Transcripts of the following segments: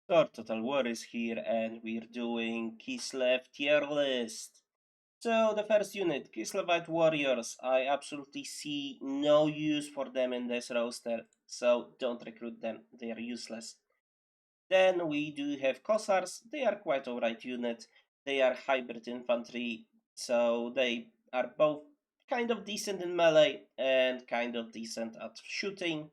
Thor Total War is here and we're doing Kislev tier list. So the first unit, Kislevite Warriors, I absolutely see no use for them in this roster, so don't recruit them, they are useless. Then we do have Kossars, they are quite alright unit, they are hybrid infantry, so they are both kind of decent in melee and kind of decent at shooting.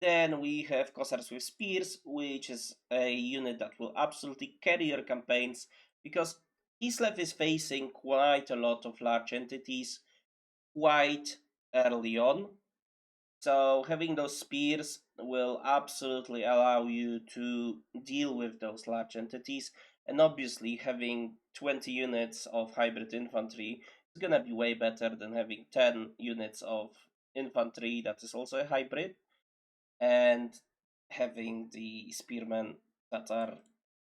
Then we have Kossars with Spears, which is a unit that will absolutely carry your campaigns because Kislev is facing quite a lot of large entities quite early on. So having those spears will absolutely allow you to deal with those large entities. And obviously having 20 units of hybrid infantry is gonna be way better than having 10 units of infantry that is also a hybrid and having the spearmen that are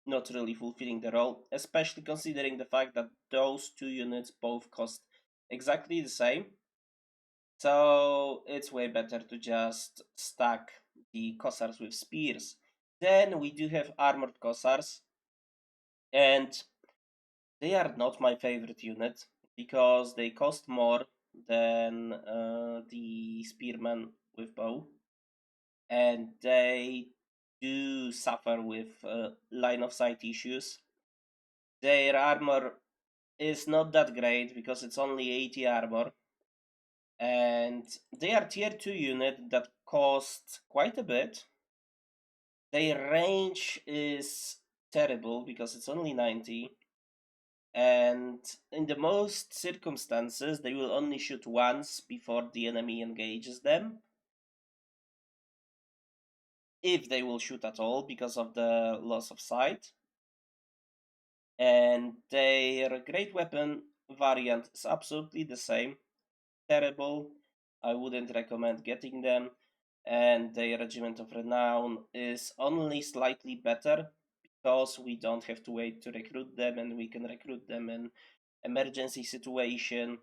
not really fulfilling the role, especially considering the fact that those two units both cost exactly the same. So it's way better to just stack the Kossars with spears. Then we do have armored Kossars, and they are not my favorite unit because they cost more than the spearmen with bow, and they do suffer with line of sight issues. Their armor is not that great because it's only 80 armor, and they are tier 2 unit that cost quite a bit. Their range is terrible because it's only 90, and in the most circumstances they will only shoot once before the enemy engages them, if they will shoot at all because of the loss of sight. And their great weapon variant is absolutely the same. Terrible. I wouldn't recommend getting them. And their Regiment of Renown is only slightly better because we don't have to wait to recruit them, and we can recruit them in emergency situation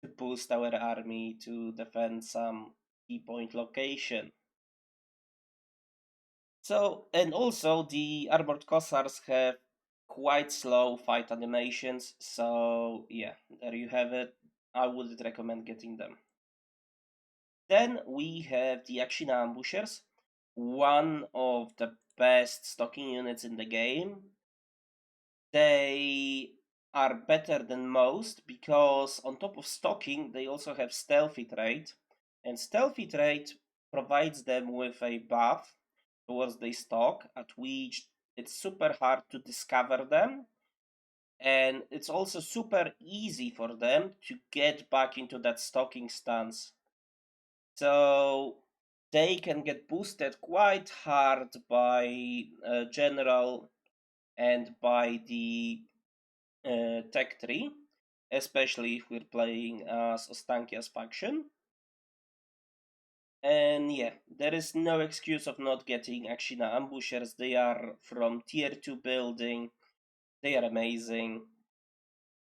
to boost our army to defend some key point location. So, and also the Armored Kossars have quite slow fight animations, so yeah, there you have it. I wouldn't recommend getting them. Then we have the Akshina Ambushers, one of the best stocking units in the game. They are better than most because on top of stocking, they also have stealthy trait, and stealthy trait provides them with a buff towards the stock, at which it's super hard to discover them, and it's also super easy for them to get back into that stocking stance. So they can get boosted quite hard by general and by the tech tree, especially if we're playing as Ostankya's faction. And yeah, there is no excuse of not getting Akshina Ambushers. They are from tier 2 building, they are amazing,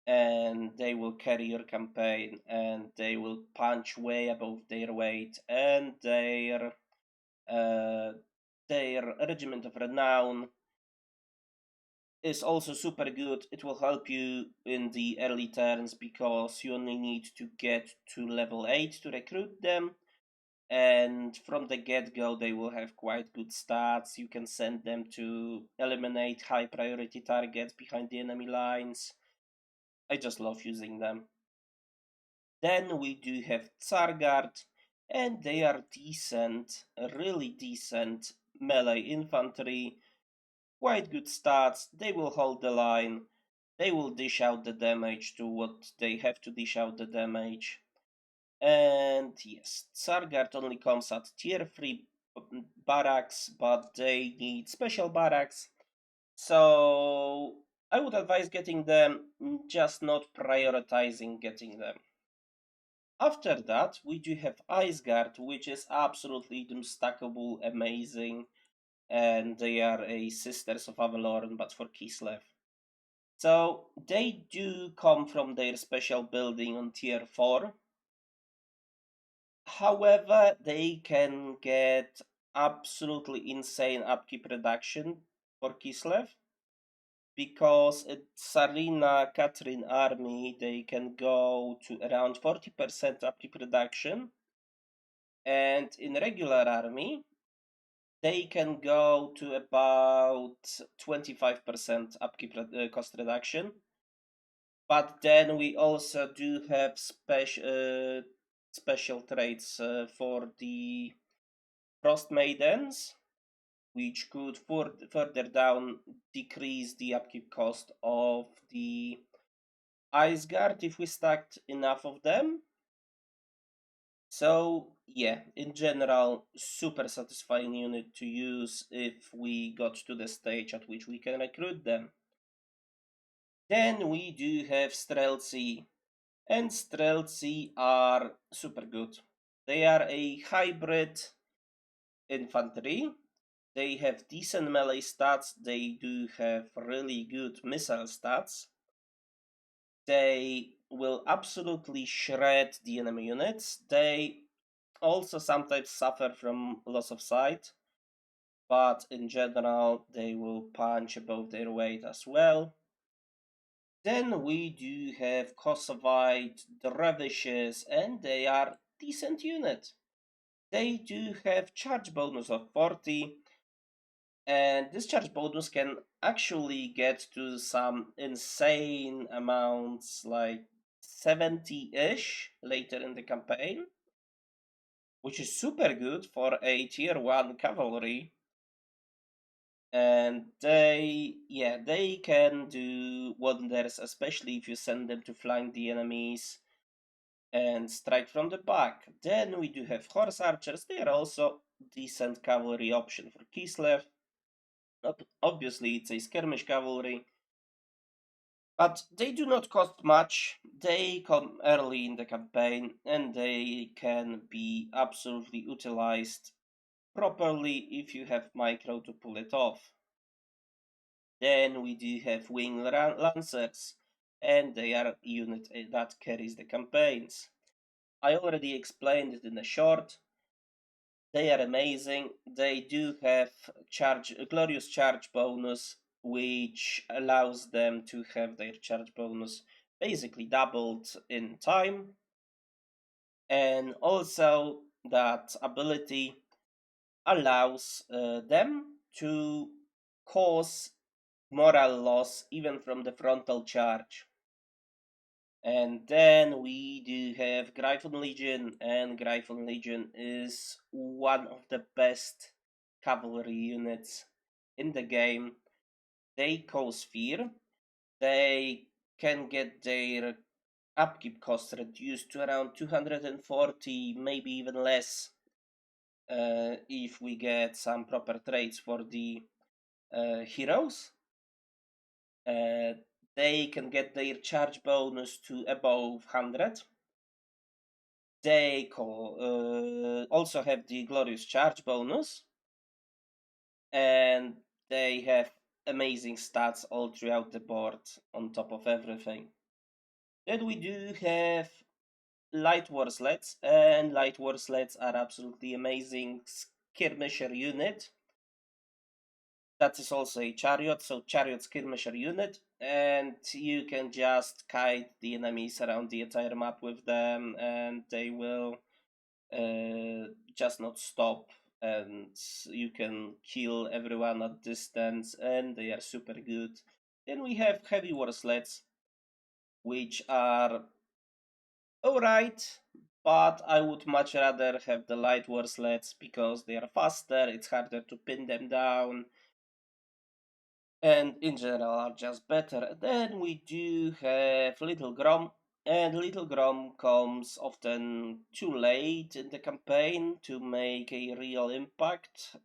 and they will carry your campaign, and they will punch way above their weight, and uh, their Regiment of Renown is also super good. It will help you in the early turns because you only need to get to level 8 to recruit them, and from the get-go they will have quite good stats. You can send them to eliminate high priority targets behind the enemy lines. I just love using them. Then we do have Tsar Guard, and they are decent, really decent melee infantry, quite good stats. They will hold the line, they will dish out the damage to what they have to dish out the damage. And yes, Tsar Guard only comes at tier 3 barracks, but they need special barracks. So I would advise getting them, just not prioritizing getting them. After that, we do have Ice Guard, which is absolutely doomstackable, amazing, and they are a Sisters of Avalorn, but for Kislev. So they do come from their special building on tier 4. However, they can get absolutely insane upkeep reduction for Kislev, because Tzarina Katarin army, they can go to around 40% upkeep reduction, and in regular army they can go to about 25% upkeep cost reduction. But then we also do have special traits for the Frost Maidens, which could further down decrease the upkeep cost of the Ice Guard if we stacked enough of them. So yeah, in general, super satisfying unit to use if we got to the stage at which we can recruit them. Then we do have Streltsi, and Streltsi are super good. They are a hybrid infantry. They have decent melee stats, they do have really good missile stats. They will absolutely shred the enemy units. They also sometimes suffer from loss of sight, but in general they will punch above their weight as well. Then we do have Kossovite Dervishes, and they are decent unit. They do have charge bonus of 40, and this charge bonus can actually get to some insane amounts, like 70-ish later in the campaign, which is super good for a tier 1 cavalry. And they can do wonders, especially if you send them to flank the enemies and strike from the back. Then we do have horse archers. They are also decent cavalry option for Kislev. Obviously, it's a skirmish cavalry, but they do not cost much. They come early in the campaign, and they can be absolutely utilized properly if you have micro to pull it off. Then we do have wing lancers, and they are a unit that carries the campaigns. I already explained it in a short. They are amazing. They do have glorious charge bonus, which allows them to have their charge bonus basically doubled in time. And also that ability allows them to cause moral loss even from the frontal charge. And then we do have Gryphon Legion, and Gryphon Legion is one of the best cavalry units in the game. They cause fear. They can get their upkeep cost reduced to around 240, maybe even less, if we get some proper traits for the heroes. They can get their charge bonus to above 100. They also have the glorious charge bonus, and they have amazing stats all throughout the board on top of everything. Then we do have Light War Sleds, and Light War Sleds are absolutely amazing skirmisher unit. That is also a chariot, so chariot skirmisher unit, and you can just kite the enemies around the entire map with them, and they will just not stop, and you can kill everyone at distance, and they are super good. Then we have heavy war sleds, which are alright, but I would much rather have the light war sleds because they are faster, it's harder to pin them down, and in general are just better. Then we do have Little Grom, and Little Grom comes often too late in the campaign to make a real impact,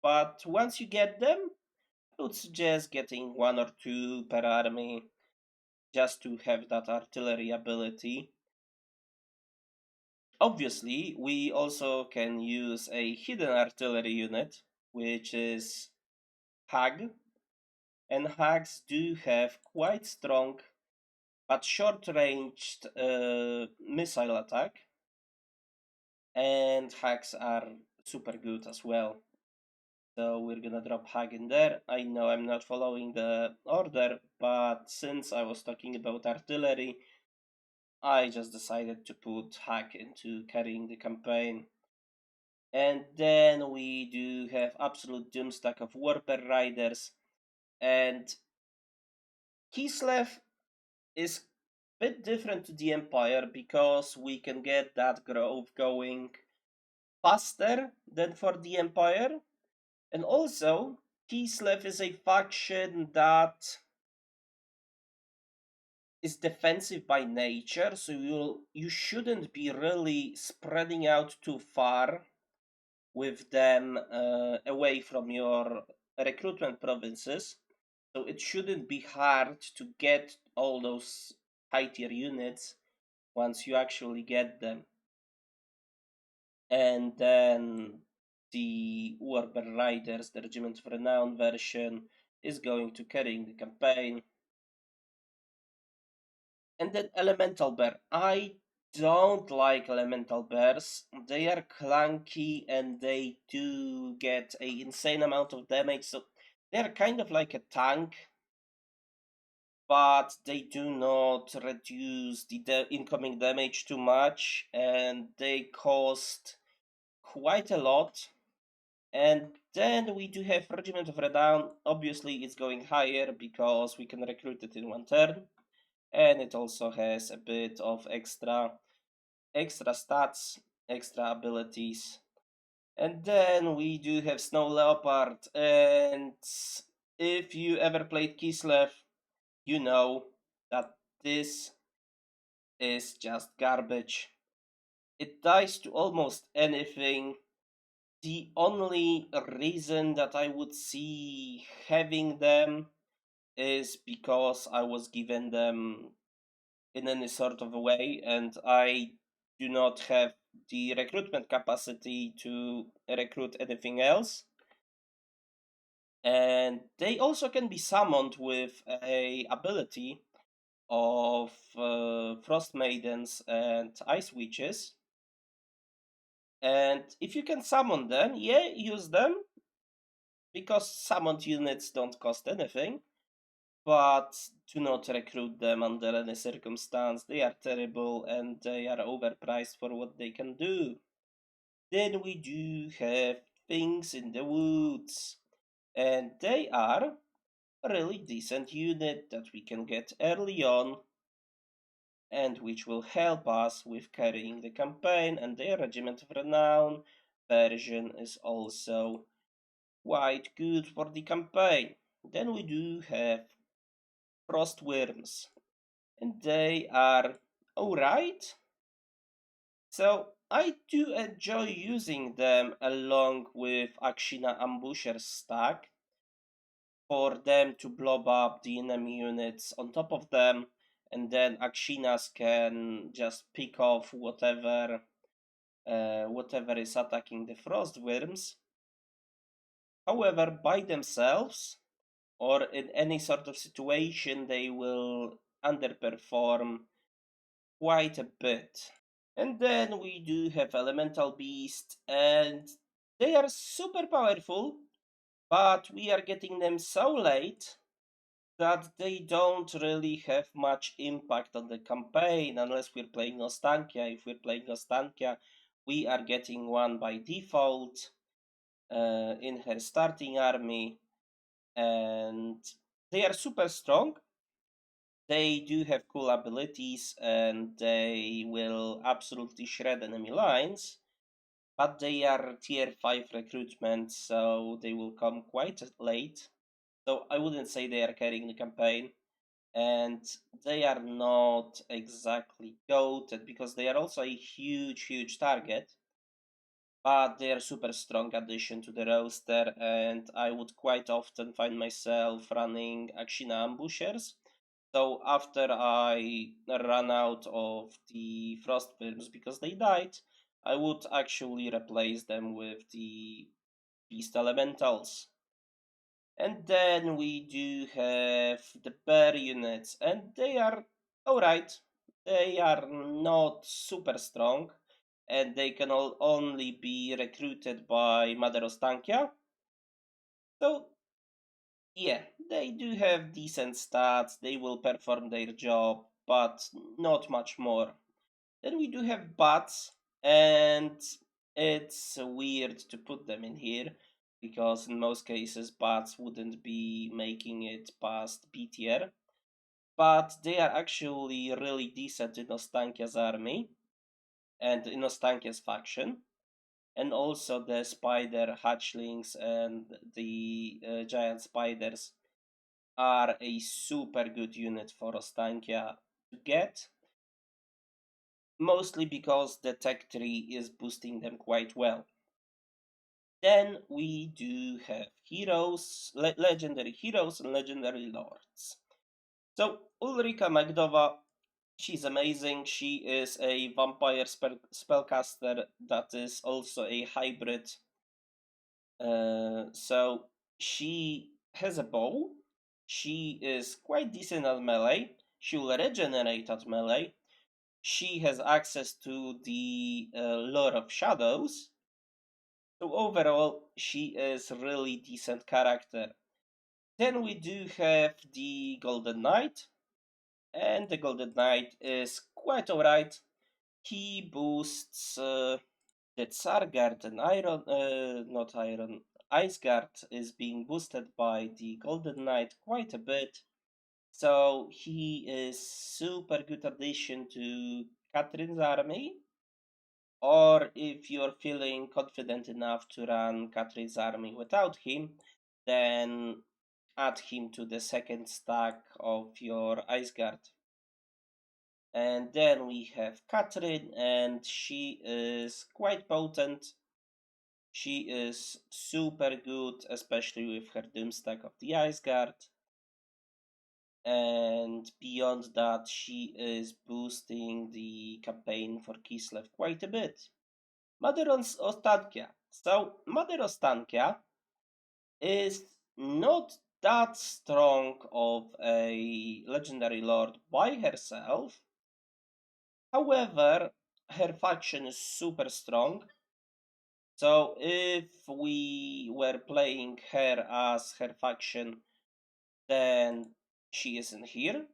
but once you get them, I would suggest getting 1 or 2 per army just to have that artillery ability. Obviously, we also can use a hidden artillery unit, which is Hag, and Hags do have quite strong but short-ranged missile attack, and Hags are super good as well. So we're gonna drop Hag in there. I know I'm not following the order, but since I was talking about artillery, I just decided to put Hag into carrying the campaign. And then we do have absolute Doomstack of Warper Riders, and Kislev is a bit different to the Empire because we can get that growth going faster than for the Empire. And also, Kislev is a faction that is defensive by nature, so you shouldn't be really spreading out too far with them away from your recruitment provinces. So it shouldn't be hard to get all those high tier units once you actually get them. And then the Warber Riders, the Regiment of Renown version, is going to carrying the campaign. And then Elemental Bear. I don't like Elemental Bears. They are clunky and they do get an insane amount of damage. So they're kind of like a tank, but they do not reduce the incoming damage too much, and they cost quite a lot. And then we do have Regiment of Renown. Obviously, it's going higher because we can recruit it in one turn, and it also has a bit of extra stats, extra abilities. And then we do have Snow Leopard, and if you ever played Kislev, you know that this is just garbage. It dies to almost anything. The only reason that I would see having them is because I was given them in any sort of a way, and I do not have the recruitment capacity to recruit anything else. And they also can be summoned with a ability of Frost Maidens and Ice Witches. And if you can summon them, yeah, use them, because summoned units don't cost anything, but do not recruit them under any circumstance. They are terrible and they are overpriced for what they can do. Then we do have Things in the Woods, and they are a really decent unit that we can get early on and which will help us with carrying the campaign, and their Regiment of Renown version is also quite good for the campaign. Then we do have Frost Wyrms, and they are alright. So I do enjoy using them along with Akshina Ambusher stack for them to blob up the enemy units on top of them, and then Akshinas can just pick off whatever is attacking the Frost Wyrms. However, by themselves or in any sort of situation, they will underperform quite a bit. And then we do have Elemental Beast, and they are super powerful, but we are getting them so late that they don't really have much impact on the campaign unless we're playing Ostankya. If we're playing Ostankya, we are getting one by default in her starting army, and they are super strong. They do have cool abilities and they will absolutely shred enemy lines, but they are tier 5 recruitment, so they will come quite late. So I wouldn't say they are carrying the campaign, and they are not exactly goated because they are also a huge target, but they are super strong addition to the roster, and I would quite often find myself running Akshina ambushers. So after I ran out of the Frost Wyrms because they died, I would actually replace them with the Beast Elementals. And then we do have the Bear units, and they are alright. They are not super strong, and they can only be recruited by Mother Ostankya. So yeah, they do have decent stats, they will perform their job, but not much more. Then we do have bats, and it's weird to put them in here, because in most cases bats wouldn't be making it past B tier, but they are actually really decent in Ostankya's army, and in Ostankya's faction, and also the spider hatchlings and the giant spiders are a super good unit for Ostankya to get, mostly because the tech tree is boosting them quite well. Then we do have heroes, legendary heroes and legendary lords. So Ulrika Magdowa, she's amazing. She is a vampire spellcaster that is also a hybrid. So she has a bow. She is quite decent at melee. She will regenerate at melee. She has access to the Lore of Shadows. So overall, she is really decent character. Then we do have the Golden Knight, and the Golden Knight is quite alright. He boosts the Tsar Guard and not Iron, Ice Guard is being boosted by the Golden Knight quite a bit. So he is super good addition to Katarin's army. Or if you're feeling confident enough to run Katarin's army without him, then add him to the second stack of your Ice Guard. And then we have Katarin, and she is quite potent. She is super good, especially with her Doomstack of the Ice Guard. And beyond that, she is boosting the campaign for Kislev quite a bit. Mother Ostankya. So, Mother Ostankya is not that strong of a legendary lord by herself. However, her faction is super strong. So if we were playing her as her faction, then she isn't here.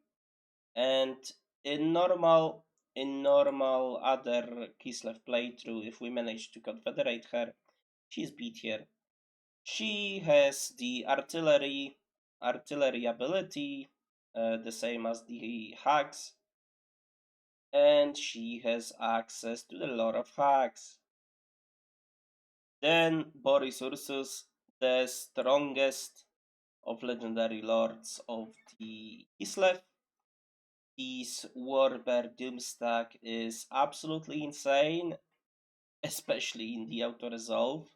And in normal other Kislev playthrough, if we manage to confederate her, she's B tier. She has the artillery ability, the same as the hags, and she has access to the lore of hags. Then Boris Ursus, the strongest of legendary lords of the Kislev. His Warbear Doomstack is absolutely insane, especially in the auto-resolve.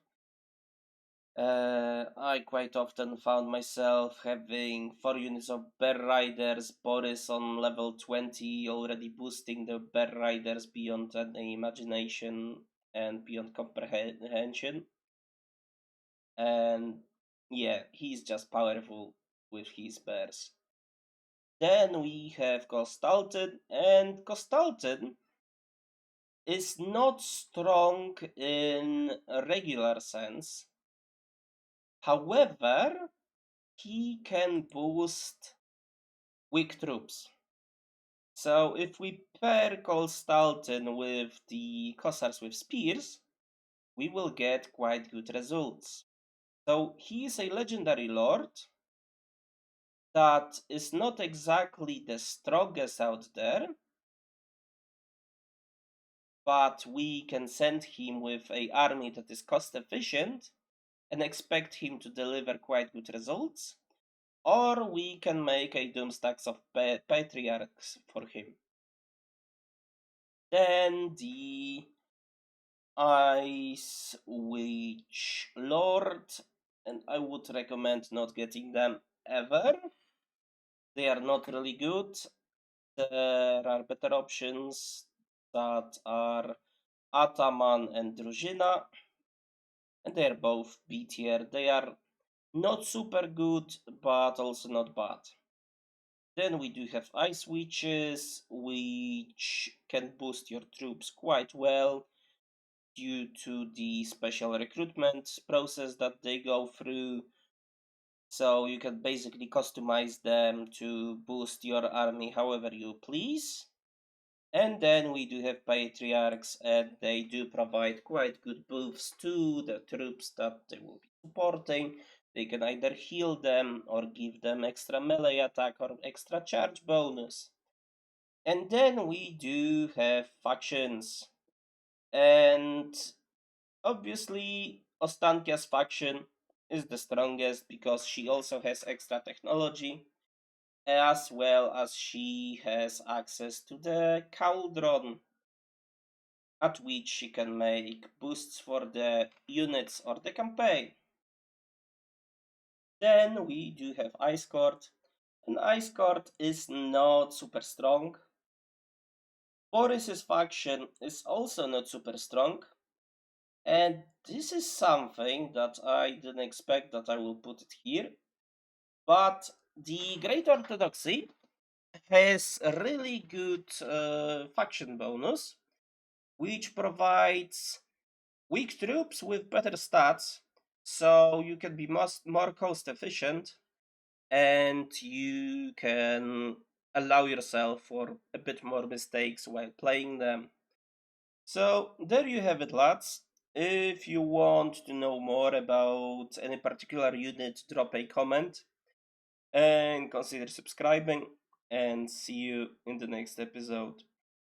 I quite often found myself having 4 units of Bear Riders, Boris on level 20, already boosting the Bear Riders beyond any imagination and beyond comprehension. And yeah, he's just powerful with his bears. Then we have Kostaltyn, and Kostaltyn is not strong in a regular sense. However, he can boost weak troops. So if we pair Kostaltyn with the Kossars with spears, we will get quite good results. So he is a legendary lord that is not exactly the strongest out there, but we can send him with an army that is cost efficient and expect him to deliver quite good results, or we can make a Doomstacks of Patriarchs for him. Then the Ice Witch Lord, and I would recommend not getting them ever. They are not really good. There are better options that are Ataman and Drużyna, and they are both B tier. They are not super good, but also not bad. Then we do have Ice Witches, which can boost your troops quite well due to the special recruitment process that they go through. So you can basically customize them to boost your army however you please. And then we do have Patriarchs, and they do provide quite good buffs to the troops that they will be supporting. They can either heal them or give them extra melee attack or extra charge bonus. And then we do have factions. And obviously, Ostankya's faction is the strongest because she also has extra technology, as well as she has access to the cauldron, at which she can make boosts for the units or the campaign. Then we do have Ice Court, and Ice Court is not super strong. Boris's faction is also not super strong, and this is something that I didn't expect that I will put it here, but the Great Orthodoxy has a really good faction bonus, which provides weak troops with better stats, so you can be more cost efficient, and you can allow yourself for a bit more mistakes while playing them. So there you have it, lads. If you want to know more about any particular unit, drop a comment and consider subscribing, and see you in the next episode.